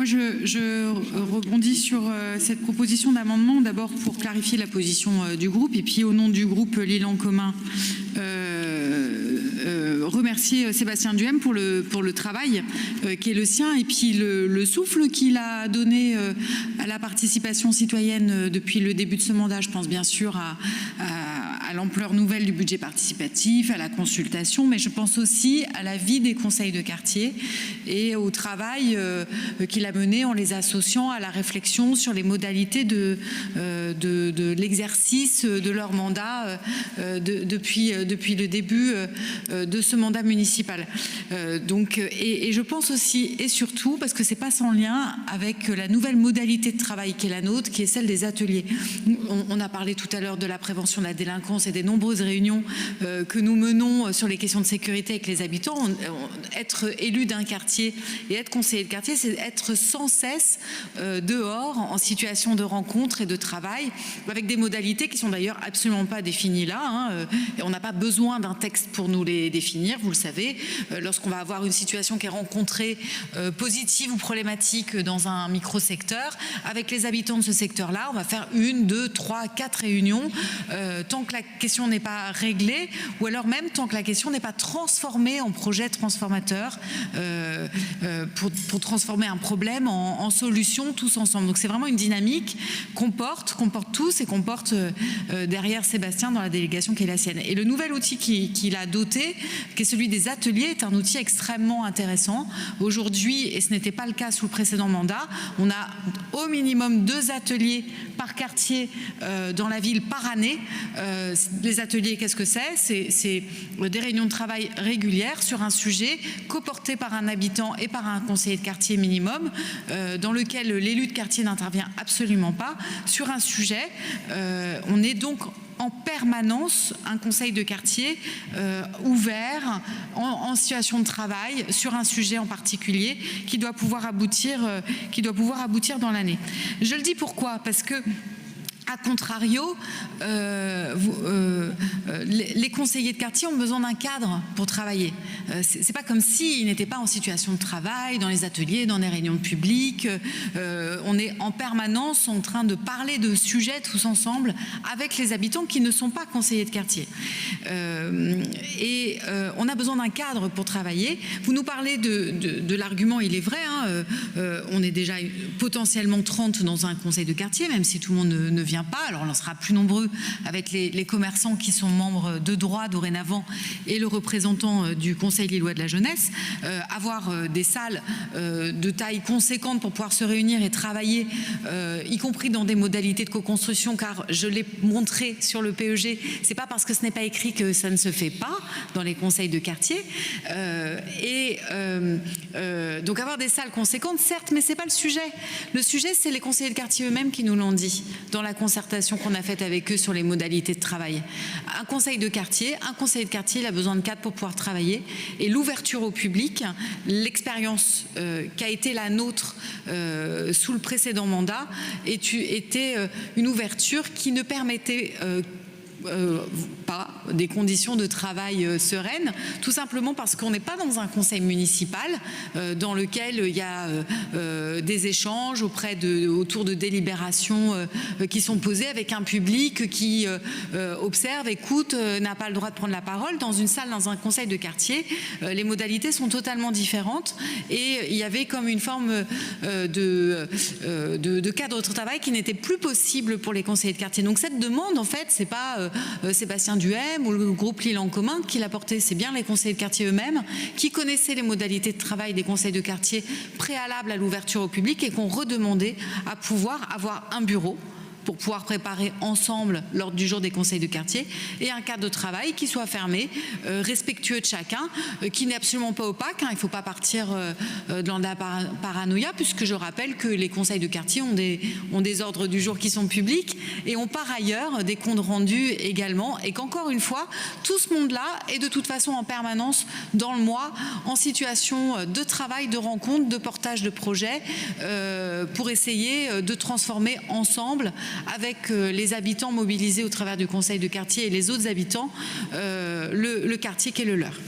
Moi, je rebondis sur cette proposition d'amendement, d'abord pour clarifier la position du groupe, et puis au nom du groupe Lille en commun, remercier Sébastien Duhem pour le travail qui est le sien, et puis le souffle qu'il a donné à la participation citoyenne depuis le début de ce mandat. Je pense bien sûr à l'ampleur nouvelle du budget participatif, à la consultation, mais je pense aussi à la vie des conseils de quartier et au travail qu'il a mené en les associant à la réflexion sur les modalités de l'exercice de leur mandat depuis le début de ce mandat municipal. Et je pense aussi et surtout, parce que c'est pas sans lien avec la nouvelle modalité de travail qui est la nôtre, qui est celle des ateliers. On a parlé tout à l'heure de la prévention de la délinquance et des nombreuses réunions que nous menons sur les questions de sécurité avec les habitants. Être élu d'un quartier et être conseiller de quartier, c'est être sans cesse dehors, en situation de rencontre et de travail, avec des modalités qui sont d'ailleurs absolument pas définies là. Et on n'a pas besoin d'un texte pour nous les définir, vous le savez. Lorsqu'on va avoir une situation qui est rencontrée positive ou problématique dans un micro-secteur, avec les habitants de ce secteur-là, on va faire 1, 2, 3, 4 réunions, tant que la question n'est pas réglée, ou alors même tant que la question n'est pas transformée en projet transformateur pour transformer un problème en solution tous ensemble. Donc c'est vraiment une dynamique qu'on porte tous et qu'on porte derrière Sébastien dans la délégation qui est la sienne. Et le nouvel outil qu'il a doté, qui est celui des ateliers, est un outil extrêmement intéressant. Aujourd'hui, et ce n'était pas le cas sous le précédent mandat, on a au minimum 2 ateliers par quartier dans la ville par année. Les ateliers, qu'est-ce que c'est? C'est des réunions de travail régulières sur un sujet coporté par un habitant et par un conseiller de quartier minimum, dans lequel l'élu de quartier n'intervient absolument pas sur un sujet. On est donc en permanence un conseil de quartier ouvert, en situation de travail, sur un sujet en particulier qui doit pouvoir aboutir dans l'année. Je le dis pourquoi? Parce que a contrario, les conseillers de quartier ont besoin d'un cadre pour travailler. C'est pas comme s'ils n'étaient pas en situation de travail, dans les ateliers, dans les réunions publiques. On est en permanence en train de parler de sujets tous ensemble avec les habitants qui ne sont pas conseillers de quartier. On a besoin d'un cadre pour travailler. Vous nous parlez de l'argument, il est vrai, on est déjà potentiellement 30 dans un conseil de quartier, même si tout le monde ne vient pas. Alors on en sera plus nombreux avec les commerçants qui sont membres de droit dorénavant et le représentant du Conseil lillois de la jeunesse. Avoir des salles de taille conséquente pour pouvoir se réunir et travailler, y compris dans des modalités de co-construction, car je l'ai montré sur le PEG, c'est pas parce que ce n'est pas écrit que ça ne se fait pas dans les conseils de quartier. Donc avoir des salles conséquentes, certes, mais c'est pas le sujet. Le sujet, c'est les conseillers de quartier eux-mêmes qui nous l'ont dit dans la concertation qu'on a faite avec eux sur les modalités de travail. Un conseiller de quartier, il a besoin de cadre pour pouvoir travailler, et l'ouverture au public, l'expérience qui a été la nôtre sous le précédent mandat était une ouverture qui ne permettait pas des conditions de travail sereines, tout simplement parce qu'on n'est pas dans un conseil municipal dans lequel il y a des échanges autour de délibérations qui sont posées avec un public qui observe, écoute, n'a pas le droit de prendre la parole. Dans une salle, dans un conseil de quartier, les modalités sont totalement différentes, et il y avait comme une forme de cadre de travail qui n'était plus possible pour les conseillers de quartier. Donc cette demande, en fait, c'est pas Sébastien Duhem ou le groupe Lille en commun qui l'a porté, c'est bien les conseillers de quartier eux-mêmes qui connaissaient les modalités de travail des conseils de quartier préalables à l'ouverture au public, et qu'on redemandait à pouvoir avoir un bureau pour pouvoir préparer ensemble l'ordre du jour des conseils de quartier, et un cadre de travail qui soit fermé, respectueux de chacun, qui n'est absolument pas opaque. Il ne faut pas partir dans la paranoïa, puisque je rappelle que les conseils de quartier ont des ordres du jour qui sont publics et ont par ailleurs des comptes rendus également, et qu'encore une fois, tout ce monde-là est de toute façon en permanence dans le mois, en situation de travail, de rencontre, de portage de projets, pour essayer de transformer ensemble, avec les habitants mobilisés au travers du conseil de quartier et les autres habitants, le quartier qui est le leur.